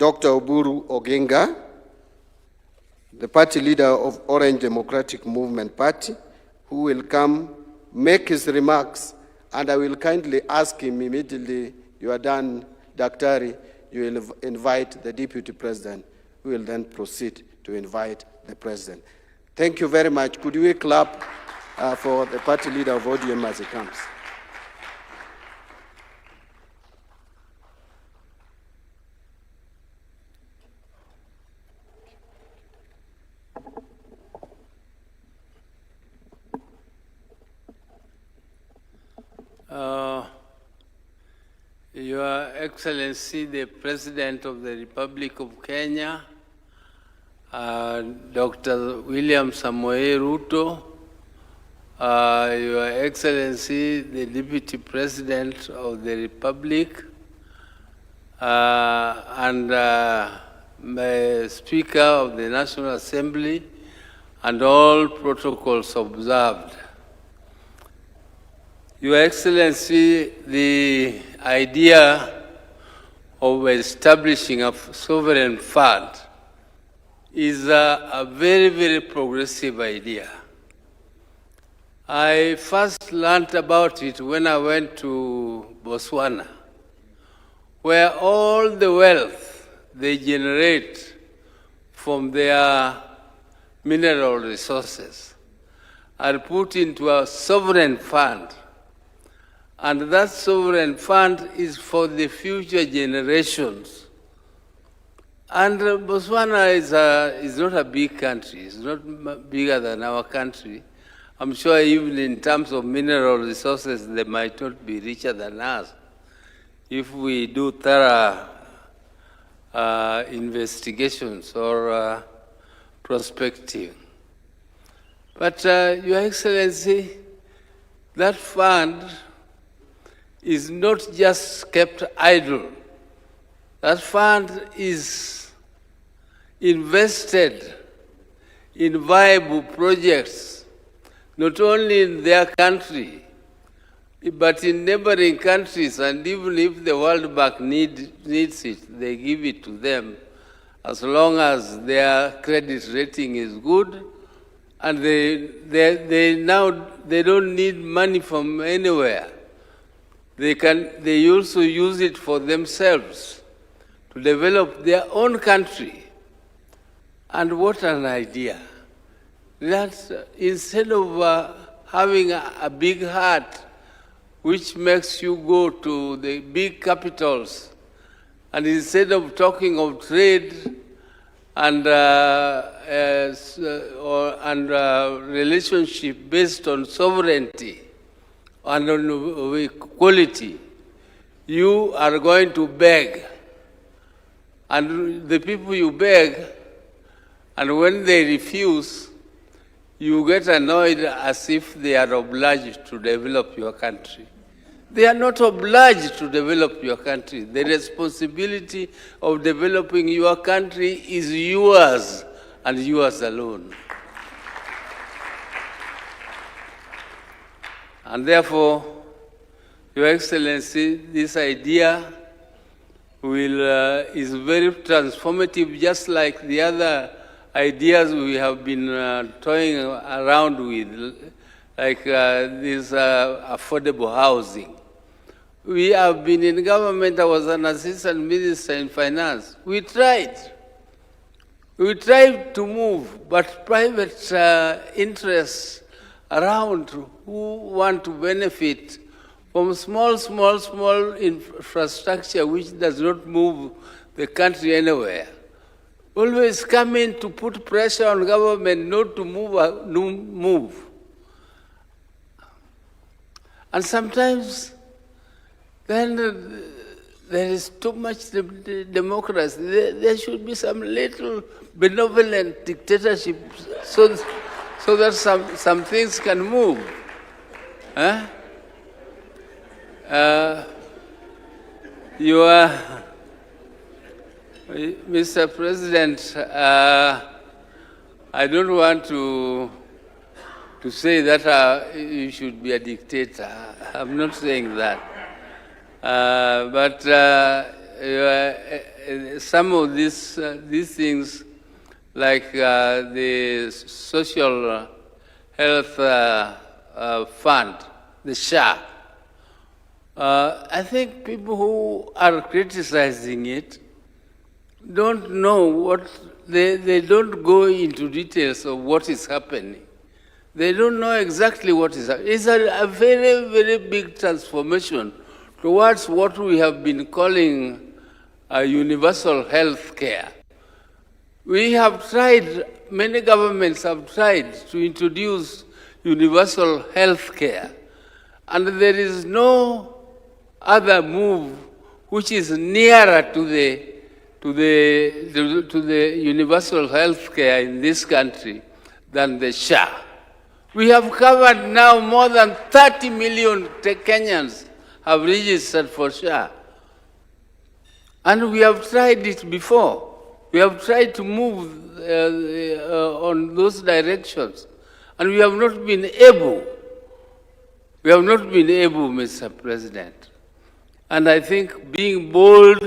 Dr. Oburu Oginga, the party leader of Orange Democratic Movement Party, who will come make his remarks, and I will kindly ask him immediately you are done, Daktari, you will invite the Deputy President, who will then proceed to invite the President. Thank you very much. Could we clap for the party leader of ODM as he comes? Your Excellency, the President of the Republic of Kenya, Dr. William Samoei Ruto, Your Excellency, the Deputy President of the Republic, and the Speaker of the National Assembly, and all protocols observed. Your Excellency, the idea of establishing a sovereign fund is a very, very progressive idea. I first learned about it when I went to Botswana, where all the wealth they generate from their mineral resources are put into a sovereign fund. And that sovereign fund is for the future generations. And Botswana is not a big country. It's not bigger than our country. I'm sure even in terms of mineral resources, they might not be richer than us if we do thorough investigations or prospecting. But Your Excellency, that fund is not just kept idle. That fund is invested in viable projects, not only in their country, but in neighboring countries, and even if the World Bank needs it, they give it to them, as long as their credit rating is good, and they don't need money from anywhere. They also use it for themselves to develop their own country. And what an idea. That instead of having a big heart, which makes you go to the big capitals, and instead of talking of trade and relationship based on sovereignty, and on equality, you are going to beg. And the people you beg, and when they refuse, you get annoyed as if they are obliged to develop your country. They are not obliged to develop your country. The responsibility of developing your country is yours, and yours alone. And therefore, Your Excellency, this idea is very transformative, just like the other ideas we have been toying around with, like this affordable housing. We have been in government. I was an assistant minister in finance. We tried. We tried to move, but private interests around who want to benefit from small infrastructure which does not move the country anywhere, always come in to put pressure on government not to move. And sometimes then there is too much democracy. There should be some little benevolent dictatorship so that some things can move. Mr. President, I don't want to say that you should be a dictator. I'm not saying that. But some of these things, like the social health fund, the SHA, I think people who are criticizing it don't know what, they don't go into details of what is happening. They don't know exactly what is happening. It's a very, very big transformation towards what we have been calling universal health care. We have tried, many governments have tried to introduce universal health care, and there is no other move which is nearer to the universal health care in this country than the SHA. We have covered now more than 30 million Kenyans have registered for SHA. And we have tried it before. We have tried to move on those directions. And we have not been able. We have not been able, Mr. President. And I think being bold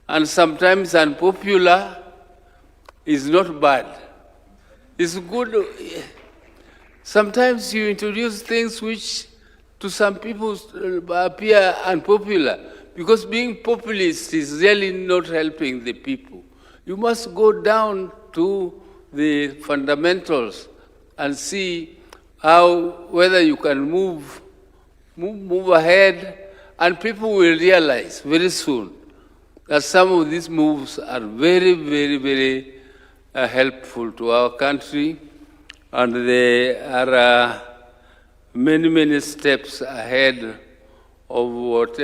and sometimes unpopular is not bad. It's good. Sometimes you introduce things which to some people appear unpopular, because being populist is really not helping the people. You must go down to the fundamentals and see whether you can move ahead, and people will realize very soon that some of these moves are very, very, very helpful to our country, and they are many, many steps ahead of what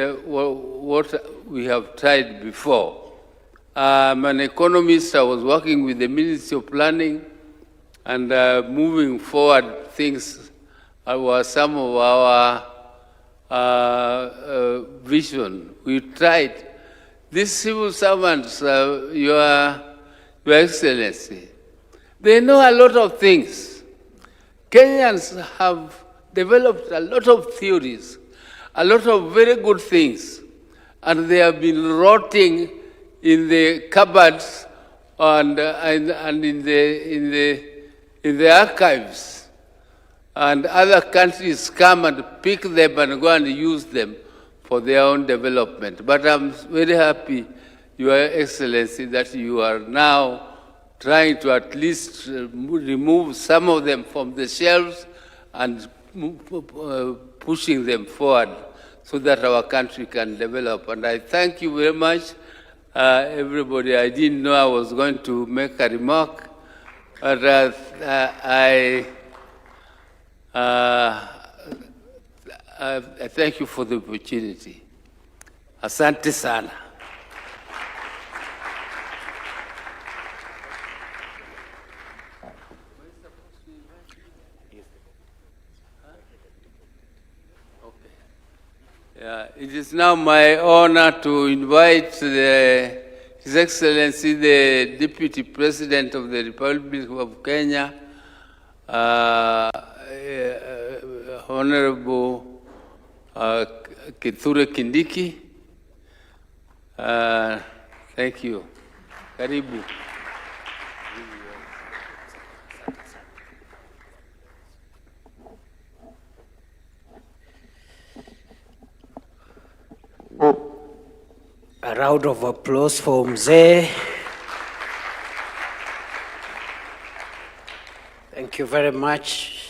we have tried before. I'm an economist. I was working with the Ministry of Planning, and moving forward things were some of our vision. We tried. These civil servants, Your Excellency, they know a lot of things. Kenyans have developed a lot of theories, a lot of very good things, and they have been rotting in the cupboards and in the archives. And other countries come and pick them and go and use them for their own development. But I'm very happy, Your Excellency, that you are now trying to at least remove some of them from the shelves and pushing them forward so that our country can develop. And I thank you very much, everybody. I didn't know I was going to make a remark, but I thank you for the opportunity. Asante sana. It is now my honor to invite His Excellency, the Deputy President of the Republic of Kenya, Honorable Kithure Kindiki. Thank you. Karibu. A round of applause for Mzee. Thank you very much.